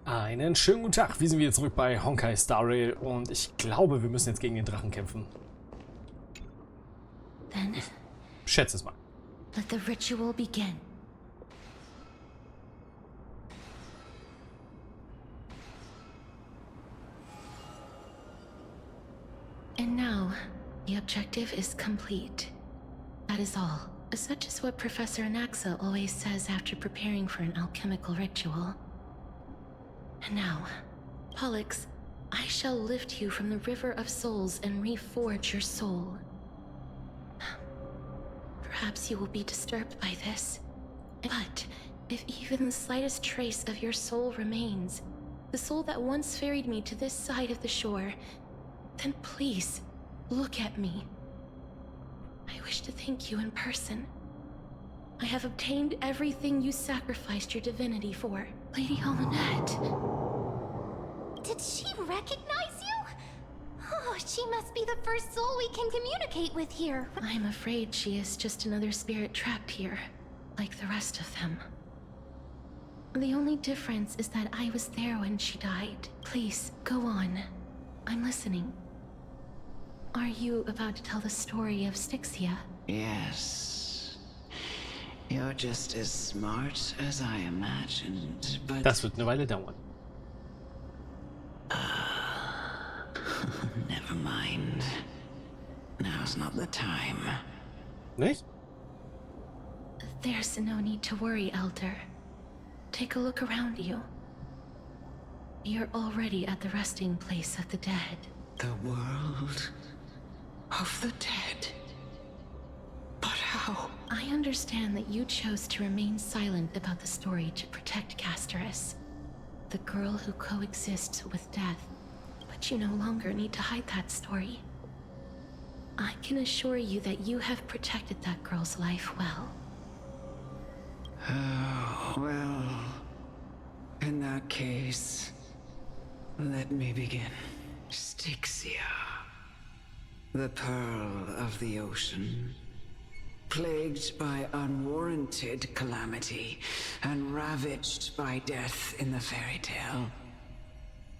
Einen schönen guten Tag, wir sind wieder zurück bei Honkai Star Rail und ich glaube, wir müssen jetzt gegen den Drachen kämpfen. Then, Ich schätze es mal. let the ritual begin. And now, the objective is complete. That is all. Such is what Professor Anaxa always says after preparing for an alchemical ritual. And now, Pollux, I shall lift you from the river of souls and reforge your soul. Perhaps you will be disturbed by this, but if even the slightest trace of your soul remains, the soul that once ferried me to this side of the shore, then please, look at me. I wish to thank you in person. I have obtained everything you sacrificed your divinity for. Lady Almanette. Did she recognize you? Oh, she must be the first soul we can communicate with here. I'm afraid she is just another spirit trapped here, like the rest of them. The only difference is that I was there when she died. Please, go on. I'm listening. Are you about to tell the story of Styxia? Yes. You're just as smart as I imagined, but... Das wird eine Weile dauern. Never mind. Now's not the time. Nicht? There's no need to worry, Elder. Take a look around you. You're already at the resting place of the dead. The world of the dead. But how? I understand that you chose to remain silent about the story to protect Castorice, the girl who coexists with death, but you no longer need to hide that story. I can assure you that you have protected that girl's life well. Oh, well, in that case, let me begin. Styxia, the pearl of the ocean, plagued by unwarranted calamity and ravaged by death in the fairy tale.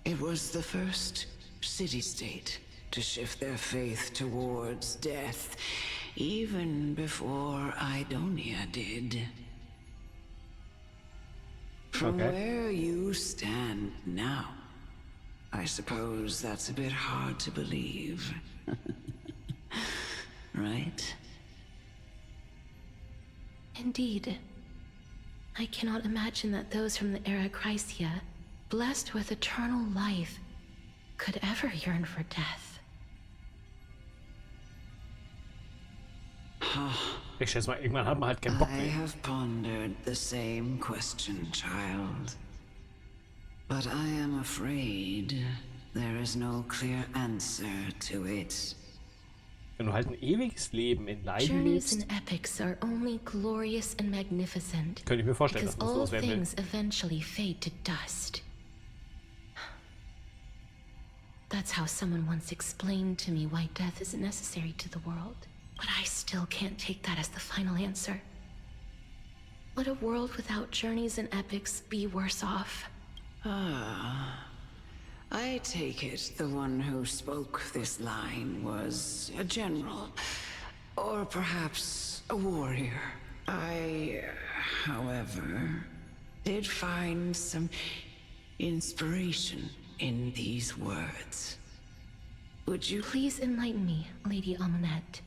It was the first city-state to shift their faith towards death, even before Idonia did. From where you stand now, I suppose that's a bit hard to believe. Right? Indeed. I cannot imagine that those from the Era Chrysia, blessed with eternal life, could ever yearn for death. Ich schätze mal, irgendwann hat man halt keinen Bock I mehr. have pondered the same question, child. But I am afraid there is no clear answer to it. Wenn du halt ein ewiges Leben in Leiden Journeys lebst, and epics are only glorious and magnificent, könnte ich mir vorstellen, because dass man all sowas werden will. things eventually fade to dust. That's how someone once explained to me why death isn't necessary to the world. But I still can't take that as the final answer. Would a world without journeys and epics be worse off? I take it the one who spoke this line was a general, or perhaps a warrior. I, however, did find some inspiration in these words. Would you Please enlighten me, Lady Almanette.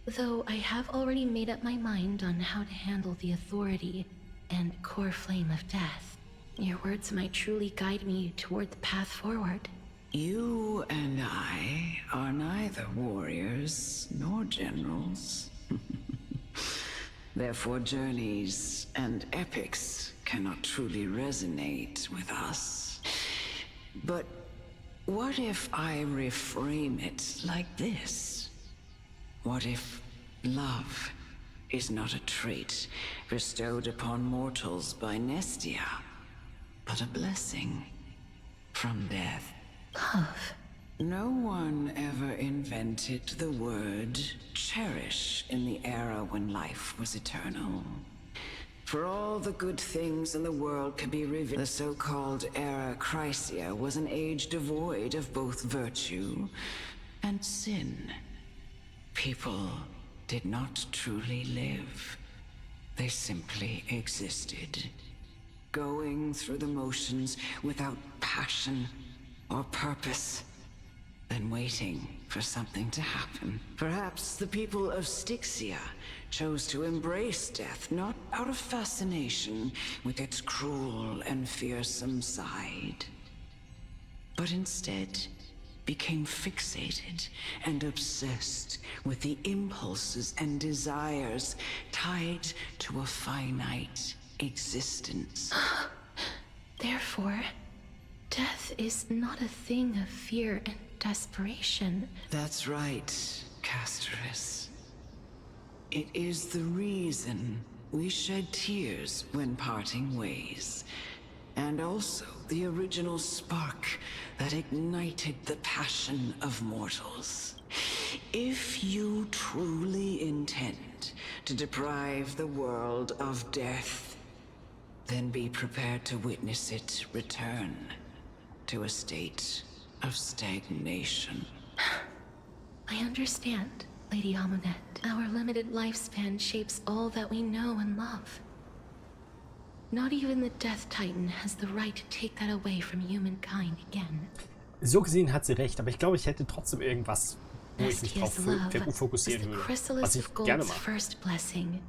Though I have already made up my mind on how to handle the authority and core flame of death, your words might truly guide me toward the path forward. You and I are neither warriors nor generals. Therefore, journeys and epics cannot truly resonate with us. But what if I reframe it like this? What if love is not a trait bestowed upon mortals by Nestia, but a blessing from death? Love. No one ever invented the word cherish in the era when life was eternal. For all the good things in the world can be revealed, the so-called Era Chrysia was an age devoid of both virtue and sin. People did not truly live. They simply existed, going through the motions without passion or purpose, then waiting for something to happen. Perhaps the people of Styxia chose to embrace death not out of fascination with its cruel and fearsome side, but instead became fixated and obsessed with the impulses and desires tied to a finite existence. Therefore, death is not a thing of fear and desperation. That's right, Castorice. It is the reason we shed tears when parting ways, and also the original spark that ignited the passion of mortals. If you truly intend to deprive the world of death, then be prepared to witness it return to a state of stagnation. I understand, Lady Amunet. Our limited lifespan shapes all that we know and love. Not even the Death Titan has the right to take that away from humankind again. So gesehen hat sie recht, aber ich glaube, ich hätte trotzdem irgendwas, wo ich mich drauf fokussieren würde, was ich gerne mache. First blessing,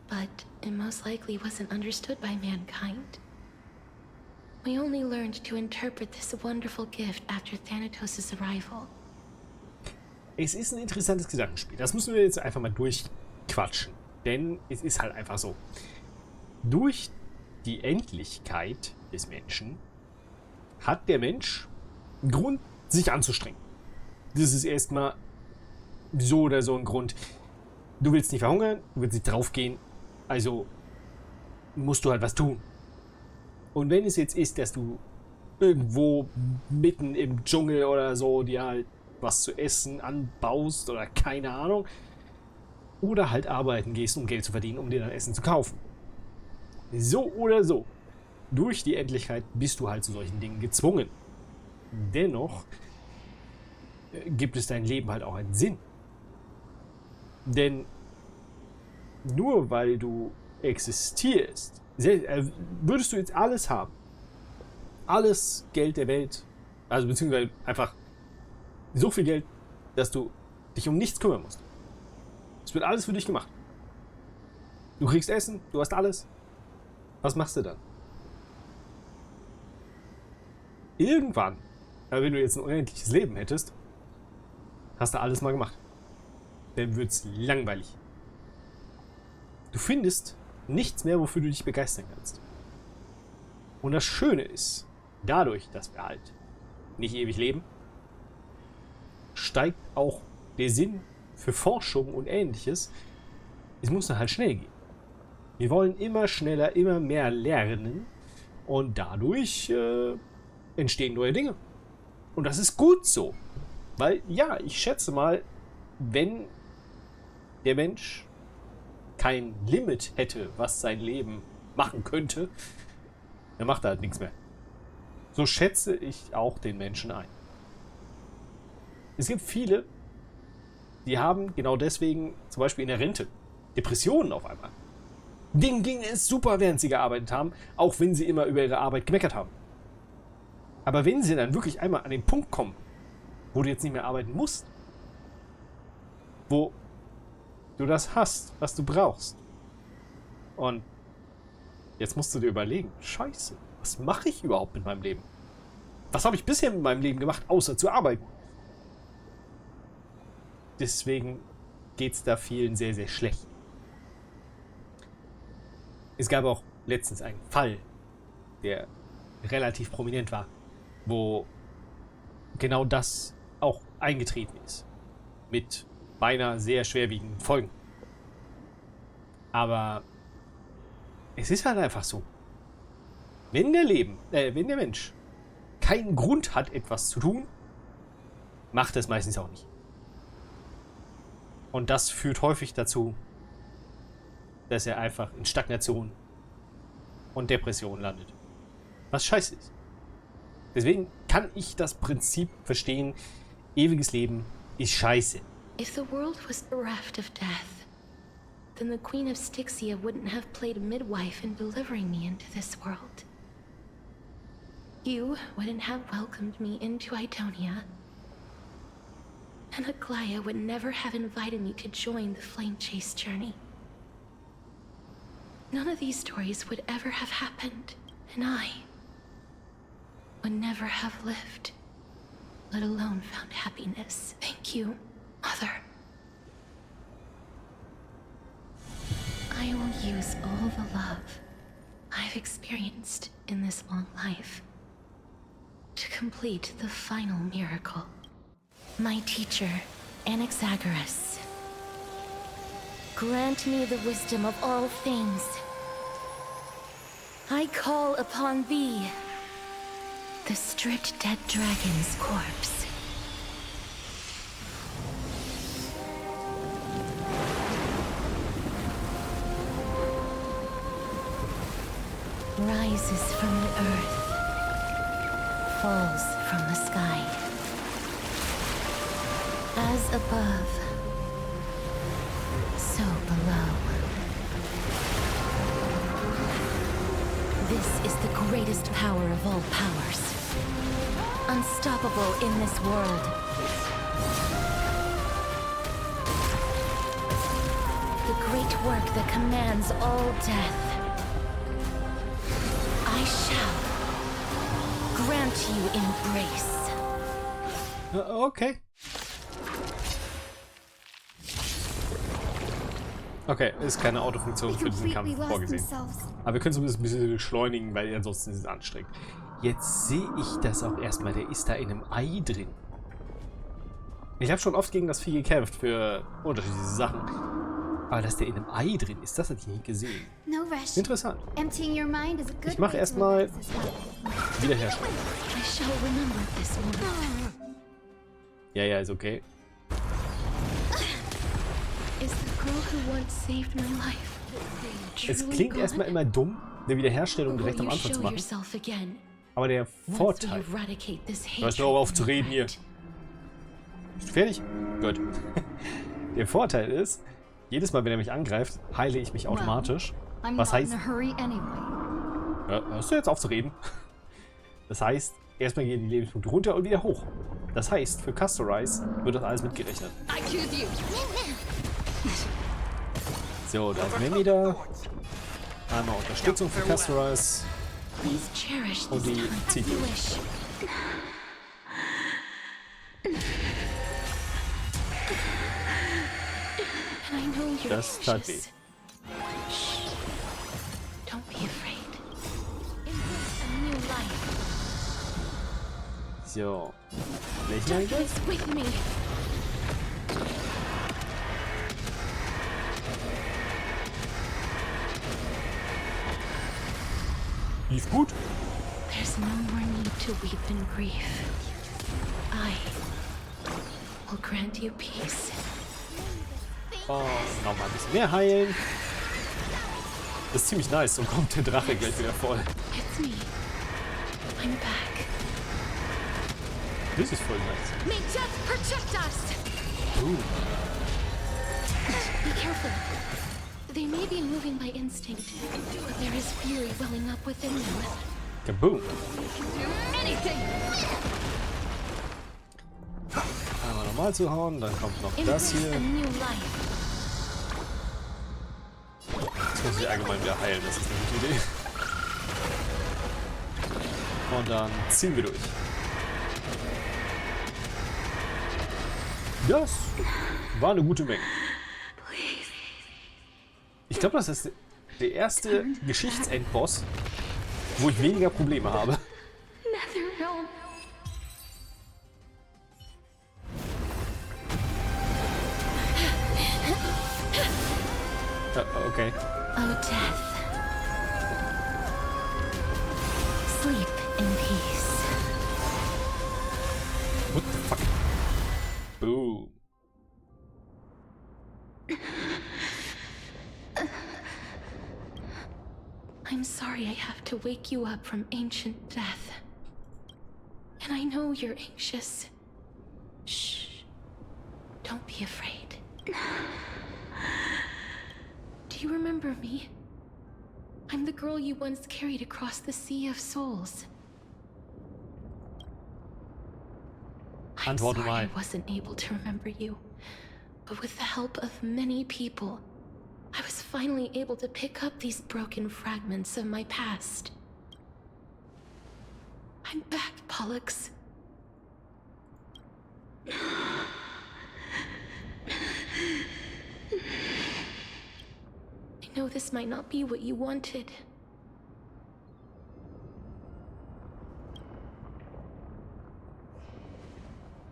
but it most likely wasn't understood by mankind. We only learned to interpret this wonderful gift after Thanatos' arrival. Es ist ein interessantes Gedankenspiel. Das müssen wir jetzt einfach mal durchquatschen. Denn es ist halt einfach so. Durch die Endlichkeit des Menschen hat der Mensch einen Grund, sich anzustrengen. Das ist erstmal so oder so ein Grund. Du willst nicht verhungern, du willst nicht draufgehen, also musst du halt was tun. Und wenn es jetzt ist, dass du irgendwo mitten im Dschungel oder so dir halt was zu essen anbaust oder keine Ahnung, oder halt arbeiten gehst, um Geld zu verdienen, um dir dann Essen zu kaufen. So oder so, durch die Endlichkeit bist du halt zu solchen Dingen gezwungen. Dennoch gibt es dein Leben halt auch einen Sinn. Denn nur weil du existierst, würdest du jetzt alles haben, alles Geld der Welt, also beziehungsweise einfach so viel Geld, dass du dich um nichts kümmern musst. Es wird alles für dich gemacht. Du kriegst Essen, du hast alles. Was machst du dann? Irgendwann, wenn du jetzt ein unendliches Leben hättest, hast du alles mal gemacht. Dann wird's langweilig. Du findest nichts mehr, wofür du dich begeistern kannst. Und das Schöne ist, dadurch, dass wir halt nicht ewig leben, steigt auch der Sinn für Forschung und Ähnliches. Es muss dann halt schnell gehen. Wir wollen immer schneller, immer mehr lernen und dadurch entstehen neue Dinge. Und das ist gut so. Weil, ja, ich schätze mal, wenn der Mensch kein Limit hätte, was sein Leben machen könnte, dann macht er halt nichts mehr. So schätze ich auch den Menschen ein. Es gibt viele, die haben genau deswegen, zum Beispiel in der Rente, Depressionen auf einmal. Denen ging es super, während sie gearbeitet haben, auch wenn sie immer über ihre Arbeit gemeckert haben. Aber wenn sie dann wirklich einmal an den Punkt kommen, wo du jetzt nicht mehr arbeiten musst, wo du das hast, was du brauchst, und jetzt musst du dir überlegen, Scheiße, was mache ich überhaupt mit meinem Leben? Was habe ich bisher mit meinem Leben gemacht, außer zu arbeiten? Deswegen geht es da vielen sehr, sehr schlecht. Es gab auch letztens einen Fall, der relativ prominent war, wo genau das auch eingetreten ist. Mit beinahe sehr schwerwiegenden Folgen. Aber es ist halt einfach so. Wenn der Mensch keinen Grund hat, etwas zu tun, macht er es meistens auch nicht. Und das führt häufig dazu, dass er einfach in Stagnation und Depression landet. Was scheiße ist. Deswegen kann ich das Prinzip verstehen, ewiges Leben ist scheiße. If the world was bereft of death, then the Queen of Styxia wouldn't have played a midwife in delivering me into this world. You wouldn't have welcomed me into Idonia, and Aglaia would never have invited me to join the flame chase journey. None of these stories would ever have happened, and I would never have lived, let alone found happiness. Thank you, Mother. I will use all the love I've experienced in this long life to complete the final miracle. My teacher, Anaxagoras, grant me the wisdom of all things. I call upon thee, the stripped dead dragon's corpse. Rises from the earth, falls from the sky. As above, so below. This is the greatest power of all powers. Unstoppable in this world. The great work that commands all death. I shall grant you embrace. Okay. Okay, ist keine Autofunktion für diesen Kampf vorgesehen. Aber wir können zumindest ein bisschen beschleunigen, weil ansonsten ist es anstrengend. Jetzt sehe ich das auch erstmal. Der ist da in einem Ei drin. Ich habe schon oft gegen das Vieh gekämpft für unterschiedliche Sachen. Aber dass der in einem Ei drin ist, das hatte ich nie gesehen. Interessant. Ich mache erstmal Wiederherstellung. Ja, ist okay. Es klingt erstmal immer dumm, eine Wiederherstellung direkt am Anfang zu machen. Aber der Vorteil... Hörst du auf zu reden hier? Bist du fertig? Gut. Der Vorteil ist, jedes Mal, wenn er mich angreift, heile ich mich automatisch. Was heißt... Hörst du jetzt auf zu reden? Das heißt, erstmal gehen die Lebenspunkte runter und wieder hoch. Das heißt, für Castorice wird das alles mitgerechnet. So, da ist Memi da. Einmal Unterstützung für Castorice. Und die zieht durch. Das tat weh. So. Lächeln. Lief gut. There's no more need to weep in grief. I will grant you peace. Oh, nochmal ein bisschen mehr heilen. Das ist ziemlich nice. Und kommt der Drache gleich wieder voll. It's me. I'm back. Das ist voll nice. May death protect us! Be careful. They may be moving by instinct, but there is fury welling up within them. Kaboom! Do anything! Einmal normal zu hauen, dann kommt noch das hier. Jetzt muss ich allgemein wieder heilen, das ist eine gute Idee. Und dann ziehen wir durch. Das war eine gute Menge. Ich glaube, das ist der erste Geschichtsendboss, wo ich weniger Probleme habe. Okay. Oh, death. Sleep in peace. What the fuck? Boom. to wake you up from ancient death. And I know you're anxious. Shh. Don't be afraid. Do you remember me? I'm the girl you once carried across the Sea of Souls. I'm Antworte sorry mal. I wasn't able to remember you. But with the help of many people, I was finally able to pick up these broken fragments of my past. I'm back, Pollux. I know this might not be what you wanted.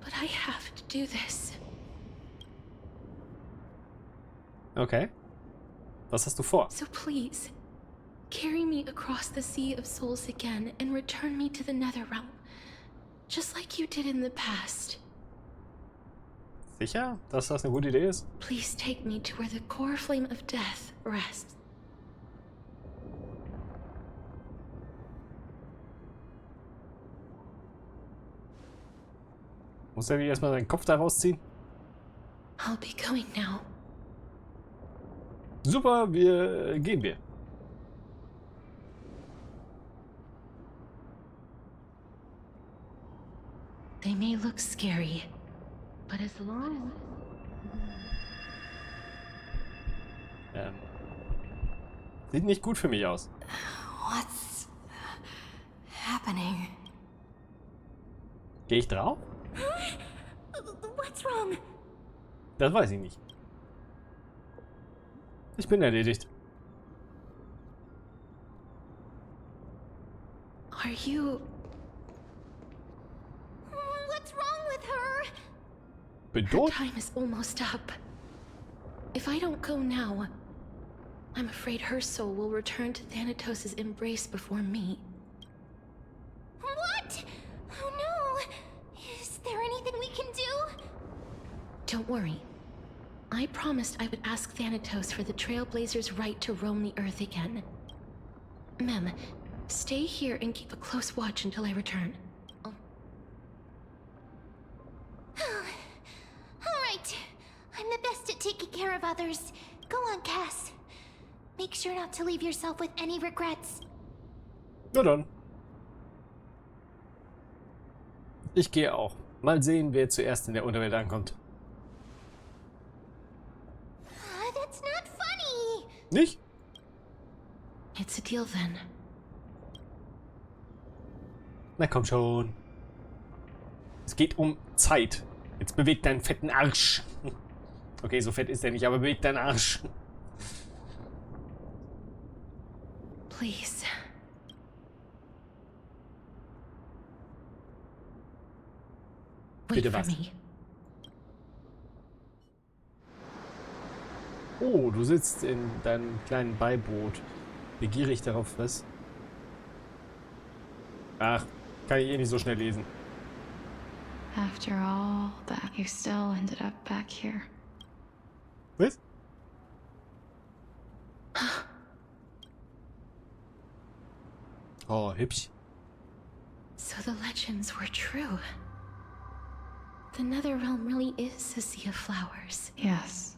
But I have to do this. Okay. Was hast du vor? So please, carry me across the Sea of Souls again and return me to the Netherrealm. Just like you did in the past. Sicher, dass das eine gute Idee ist? Please take me to where the core flame of death rests. Muss er nicht erstmal seinen Kopf da rausziehen? I'll be going now. Super, gehen wir. They may look scary, but as long Sieht nicht gut für mich aus. What's happening? Gehe ich drauf? What's wrong? Das weiß ich nicht. Ich bin erledigt. Are you... What's wrong with her? Bin Her tot? time is almost up. If I don't go now, I'm afraid her soul will return to Thanatos' embrace before me. What? Oh no! Is there anything we can do? Don't worry. I promised I would ask Thanatos for the Trailblazers' right to roam the Earth again. Mem, stay here and keep a close watch until I return. Alright. I'm the best at taking care of others. Go on, Cass. Make sure not to leave yourself with any regrets. Na dann. Ich gehe auch. Mal sehen, wer zuerst in der Unterwelt ankommt. That's not funny. Nicht? It's a deal then. Na komm schon. Es geht um Zeit. Jetzt beweg deinen fetten Arsch. Okay, so fett ist er nicht, aber beweg deinen Arsch. Please. Wait Bitte for was? me. Oh, du sitzt in deinem kleinen Beiboot. Begierig darauf, was? Ach, kann ich eh nicht so schnell lesen. After all that, you still ended up back here. Was? Oh, hübsch. So the legends were true. The Netherrealm really is a sea of flowers. Yes.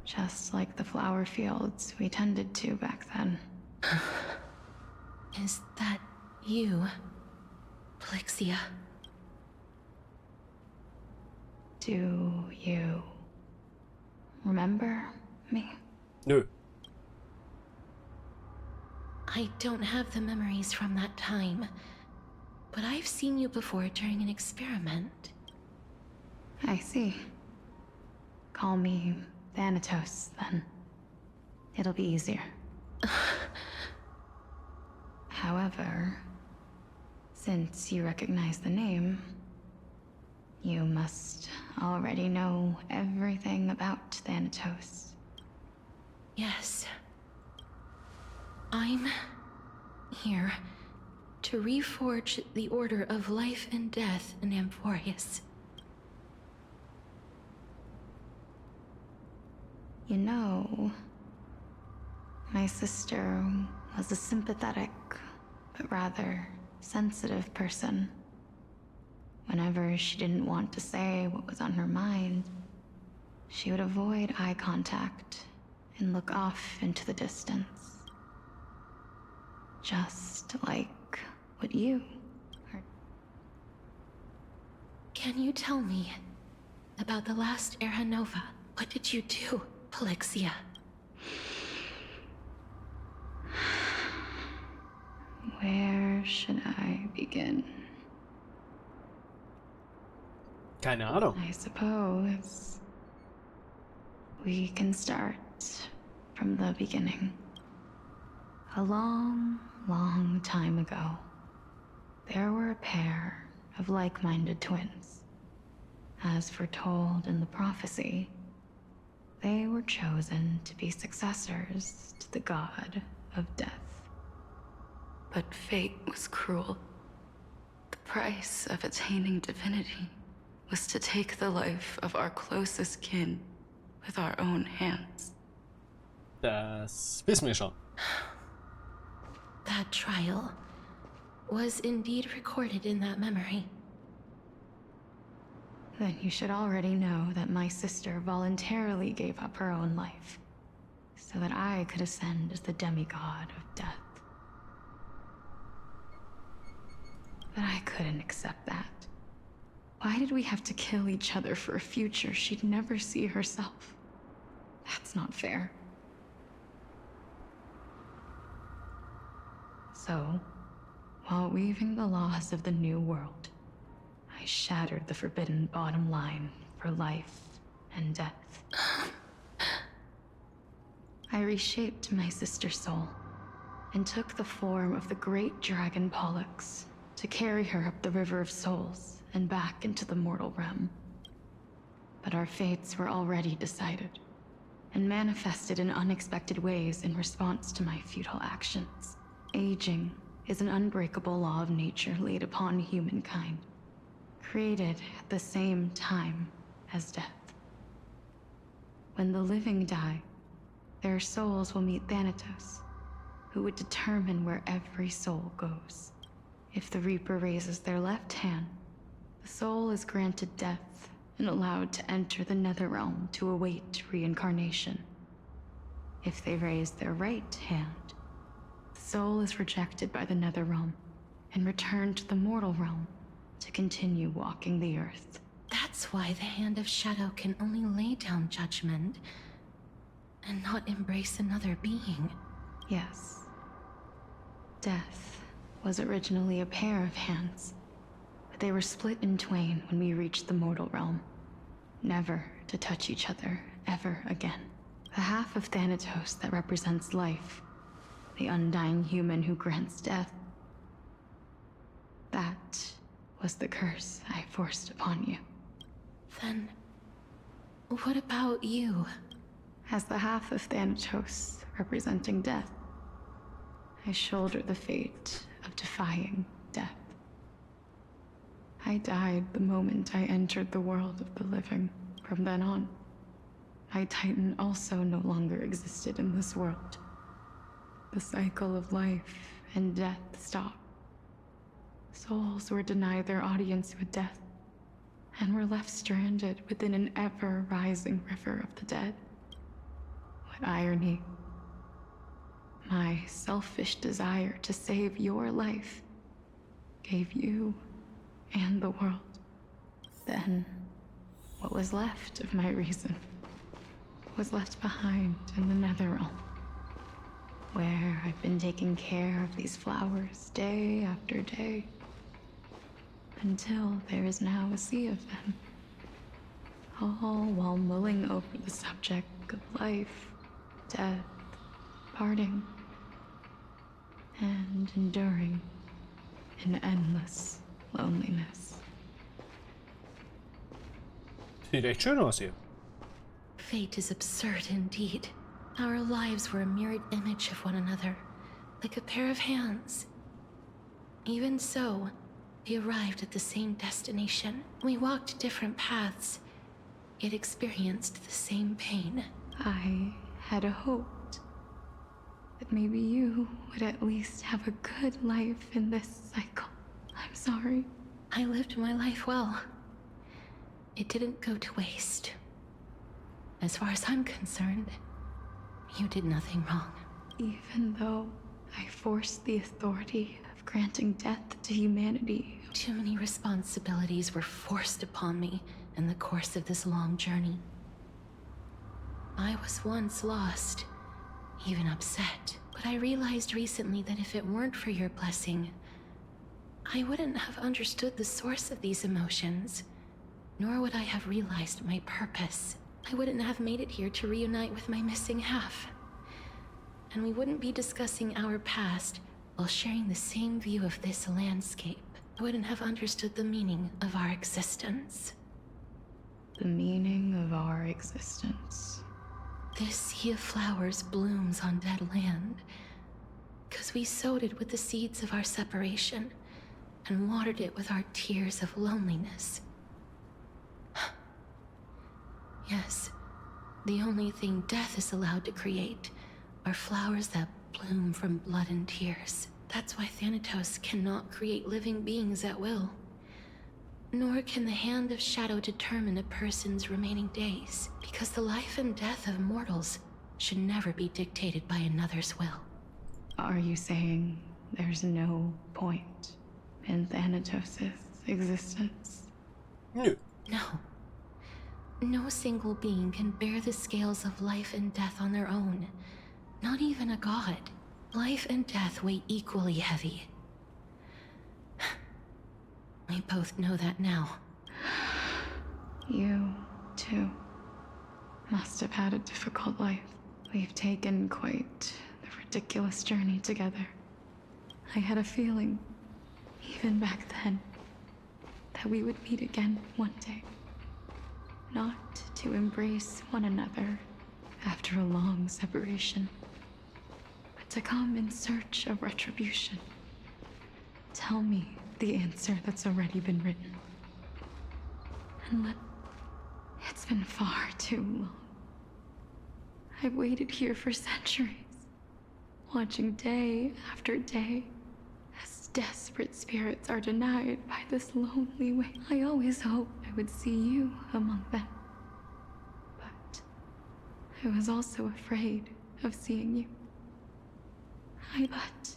Just like the flower fields we tended to back then. Is that you, Pollixia? Do you remember me? Nö. I don't have the memories from that time, but I've seen you before during an experiment. I see. Call me Thanatos, then. It'll be easier. However, since you recognize the name, you must already know everything about Thanatos. Yes. I'm here to reforge the order of life and death in Amphorius. You know, My sister was a sympathetic, but rather sensitive person. Whenever she didn't want to say what was on her mind, she would avoid eye contact and look off into the distance. Just like what you are. Can you tell me about the last Era Nova? What did you do, Pollixia? Where should I begin? Keine Ahnung. I suppose we can start from the beginning. A long, long time ago, there were a pair of like-minded twins. As foretold in the prophecy, they were chosen to be successors to the god of death. But fate was cruel. The price of attaining divinity was to take the life of our closest kin with our own hands. Das wissen wir schon. That trial was indeed recorded in that memory. Then you should already know that my sister voluntarily gave up her own life, so that I could ascend as the demigod of death. But I couldn't accept that. Why did we have to kill each other for a future she'd never see herself? That's not fair. So, while weaving the laws of the new world, I shattered the forbidden bottom line for life and death. I reshaped my sister's soul and took the form of the great dragon Pollux to carry her up the River of Souls and back into the mortal realm. But our fates were already decided and manifested in unexpected ways in response to my futile actions. Aging is an unbreakable law of nature laid upon humankind, created at the same time as death. When the living die, their souls will meet Thanatos, who would determine where every soul goes. If the Reaper raises their left hand, the soul is granted death and allowed to enter the Netherrealm to await reincarnation. If they raise their right hand, the soul is rejected by the Netherrealm and returned to the mortal realm to continue walking the earth. That's why the Hand of Shadow can only lay down judgment and not embrace another being. Yes. Death was originally a pair of hands, but they were split in twain when we reached the mortal realm, never to touch each other ever again. The half of Thanatos that represents life, the undying human who grants death, that was the curse I forced upon you. Then, what about you? As the half of Thanatos representing death, I shoulder the fate of defying death. I died the moment I entered the world of the living. From then on, my Titan also no longer existed in this world. The cycle of life and death stopped. Souls were denied their audience with death, and were left stranded within an ever-rising river of the dead. What irony. My selfish desire to save your life gave you and the world. Then, what was left of my reason was left behind in the Netherrealm, where I've been taking care of these flowers day after day, until there is now a sea of them, all while mulling over the subject of life, death, parting, and enduring in endless loneliness. Sieht echt schön aus hier. Fate is absurd indeed. Our lives were a mirrored image of one another, like a pair of hands. Even so, we arrived at the same destination. We walked different paths, yet experienced the same pain. I had hoped that maybe you would at least have a good life in this cycle. I'm sorry. I lived my life well. It didn't go to waste. As far as I'm concerned, you did nothing wrong. Even though I forced the authority of granting death to humanity. Too many responsibilities were forced upon me in the course of this long journey. I was once lost, even upset, but I realized recently that if it weren't for your blessing, I wouldn't have understood the source of these emotions, nor would I have realized my purpose. I wouldn't have made it here to reunite with my missing half. And we wouldn't be discussing our past while sharing the same view of this landscape. I wouldn't have understood the meaning of our existence. The meaning of our existence. This sea of flowers blooms on dead land, because we sowed it with the seeds of our separation and watered it with our tears of loneliness. Yes, the only thing death is allowed to create are flowers that bloom from blood and tears. That's why Thanatos cannot create living beings at will. Nor can the hand of shadow determine a person's remaining days, because the life and death of mortals should never be dictated by another's will. Are you saying there's no point in Thanatos' existence? Nö. No. No single being can bear the scales of life and death on their own. Not even a god. Life and death weigh equally heavy. We both know that now. You, too, must have had a difficult life. We've taken quite the ridiculous journey together. I had a feeling, even back then, that we would meet again one day. Not to embrace one another after a long separation, but to come in search of retribution. Tell me the answer that's already been written. And it's been far too long. I've waited here for centuries, watching day after day as desperate spirits are denied by this lonely way. I always hoped I would see you among them. But I was also afraid of seeing you. But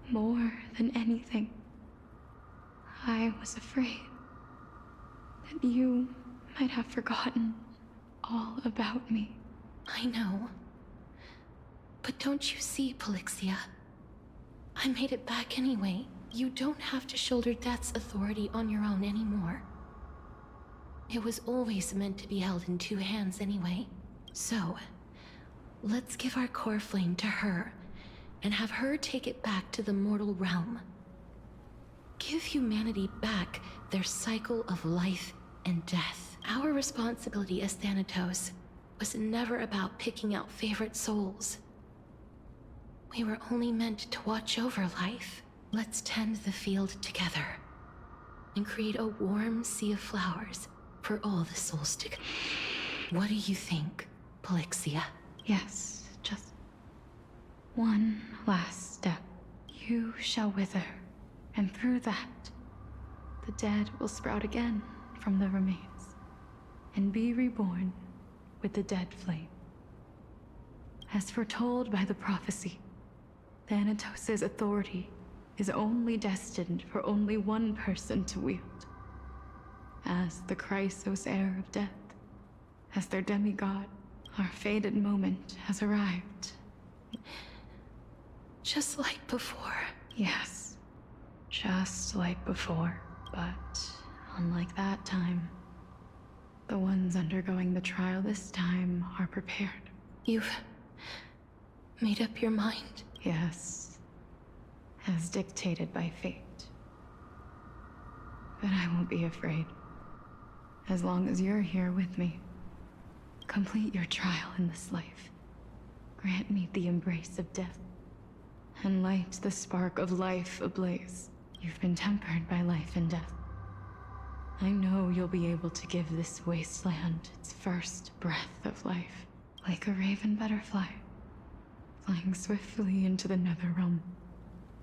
more than anything, I was afraid that you might have forgotten all about me. I know. But don't you see, Pollixia? I made it back anyway. You don't have to shoulder death's authority on your own anymore. It was always meant to be held in two hands anyway. So, let's give our core flame to her and have her take it back to the mortal realm. Give humanity back their cycle of life and death. Our responsibility as Thanatos was never about picking out favorite souls. We were only meant to watch over life. Let's tend the field together and create a warm sea of flowers for all the souls to come. What do you think, Pollixia? Yes, just one last step. You shall wither, and through that, the dead will sprout again from the remains, and be reborn with the dead flame. As foretold by the prophecy, Thanatos' authority is only destined for only one person to wield. As the Chrysos heir of death, as their demigod, our fated moment has arrived. Just like before. Yes, just like before. But unlike that time, the ones undergoing the trial this time are prepared. You've made up your mind? Yes, as dictated by fate. But I won't be afraid. As long as you're here with me. Complete your trial in this life. Grant me the embrace of death. And light the spark of life ablaze. You've been tempered by life and death. I know you'll be able to give this wasteland its first breath of life. like a raven butterfly, flying swiftly into the netherrealm,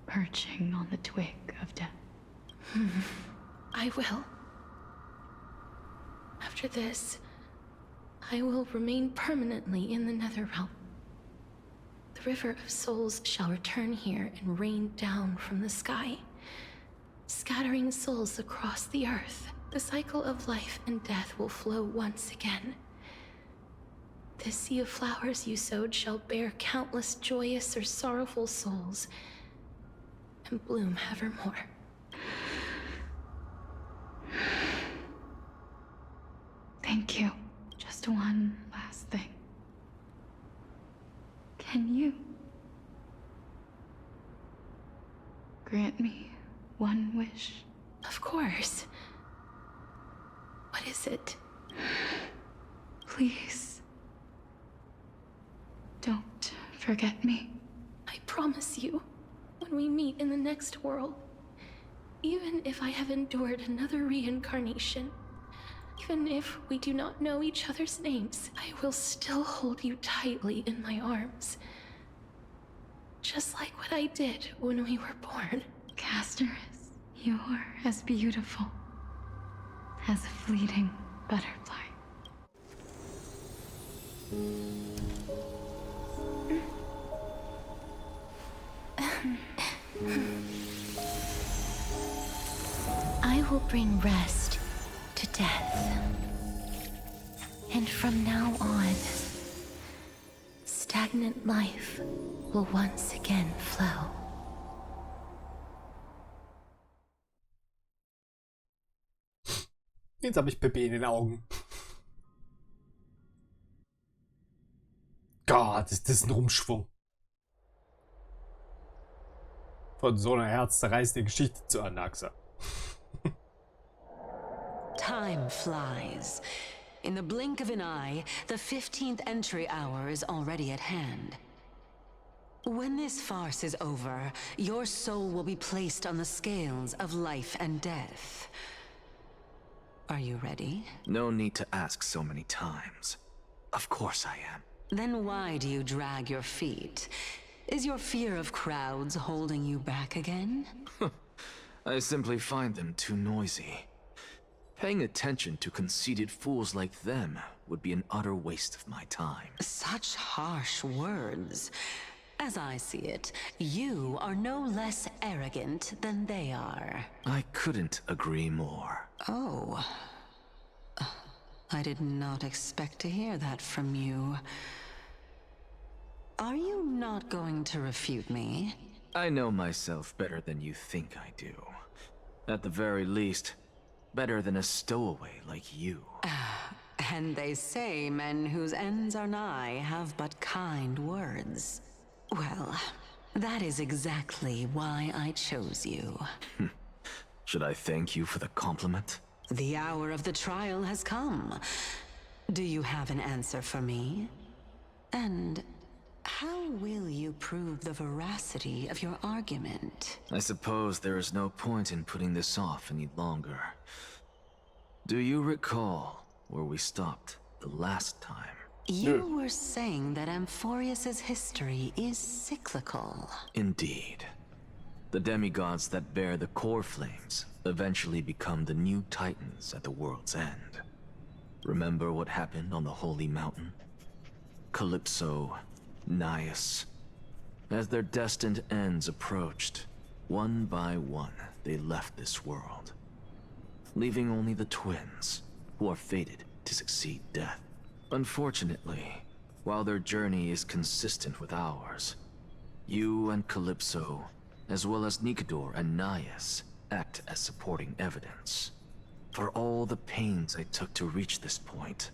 perching on the twig of death. I will. After this, I will remain permanently in the Netherrealm. The River of Souls shall return here and rain down from the sky, scattering souls across the earth. The cycle of life and death will flow once again. This sea of flowers you sowed shall bear countless joyous or sorrowful souls, and bloom evermore. Thank you. Just one last thing. Can you grant me one wish? Of course. What is it? Please. Don't forget me. I promise you, when we meet in the next world, even if I have endured another reincarnation, even if we do not know each other's names, I will still hold you tightly in my arms. Just like what I did when we were born. Castorice, you're as beautiful as a fleeting butterfly. I will bring rest to death. And from now on, stagnant life will once again flow. Jetzt habe ich Pippi in den Augen. Gott, ist das ein Rumschwung. Von so einer herzzerreißenden Geschichte zu Anaxa. Time flies. In the blink of an eye, the 15th entry hour is already at hand. When this farce is over, your soul will be placed on the scales of life and death. Are you ready? No need to ask so many times. Of course I am. Then why do you drag your feet? Is your fear of crowds holding you back again? I simply find them too noisy. Paying attention to conceited fools like them would be an utter waste of my time. Such harsh words. As I see it, you are no less arrogant than they are. I couldn't agree more. Oh. I did not expect to hear that from you. Are you not going to refute me? I know myself better than you think I do. At the very least, better than a stowaway like you. And they say men whose ends are nigh have but kind words. Well, that is exactly why I chose you. Should I thank you for the compliment? The hour of the trial has come. Do you have an answer for me? And how will you prove the veracity of your argument? I suppose there is no point in putting this off any longer. Do you recall where we stopped the last time? You were saying that Amphorius's history is cyclical. Indeed. The demigods that bear the core flames eventually become the new titans at the world's end. Remember what happened on the Holy Mountain? Calypso, Naias. As their destined ends approached, one by one they left this world, leaving only the twins, who are fated to succeed death. Unfortunately, while their journey is consistent with ours, you and Calypso, as well as Nikador and Naias, act as supporting evidence. For all the pains I took to reach this point,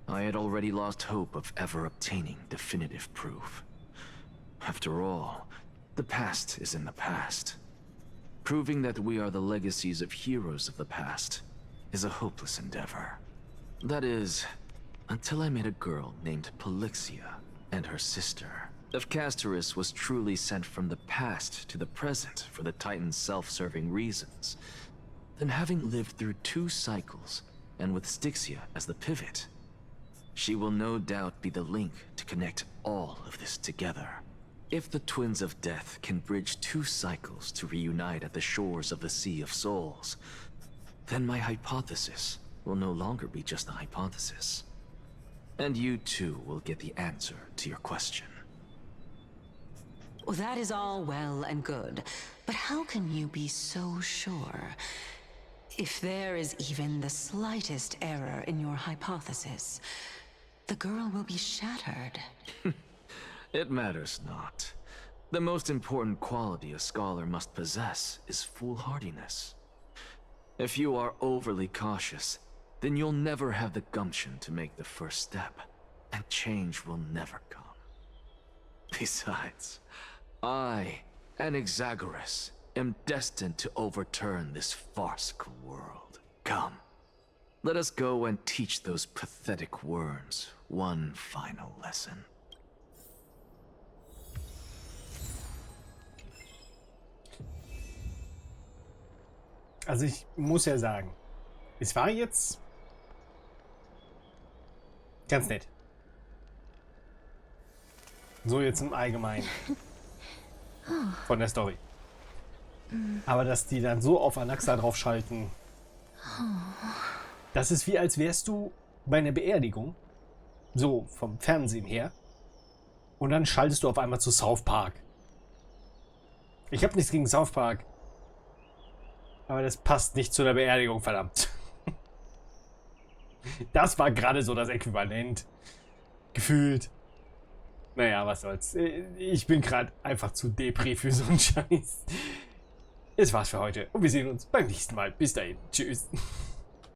I had already lost hope of ever obtaining definitive proof. After all, the past is in the past. Proving that we are the legacies of heroes of the past is a hopeless endeavor. That is, until I met a girl named Pollixia and her sister. If Castorice was truly sent from the past to the present for the Titan's self-serving reasons, then having lived through 2 cycles, and with Styxia as the pivot, She will no doubt be the link to connect all of this together. If the Twins of Death can bridge 2 cycles to reunite at the shores of the Sea of Souls, then my hypothesis will no longer be just a hypothesis. And you too will get the answer to your question. Well, that is all well and good, but how can you be so sure? If there is even the slightest error in your hypothesis, the girl will be shattered. It matters not. The most important quality a scholar must possess is foolhardiness. If you are overly cautious, then you'll never have the gumption to make the first step, and change will never come. Besides, I, an Exagoras, am destined to overturn this farcical world. Come, let us go and teach those pathetic worms one final lesson. Also ich muss ja sagen, es war jetzt ganz nett. So jetzt im Allgemeinen. Von der Story. Aber dass die dann so auf Anaxa draufschalten, das ist wie als wärst du bei einer Beerdigung, so vom Fernsehen her, und dann schaltest du auf einmal zu South Park. Ich habe nichts gegen South Park, aber das passt nicht zu der Beerdigung, verdammt. Das war gerade so das Äquivalent. Gefühlt. Naja, was soll's. Ich bin gerade einfach zu Depri für so einen Scheiß. Das war's für heute und wir sehen uns beim nächsten Mal. Bis dahin. Tschüss.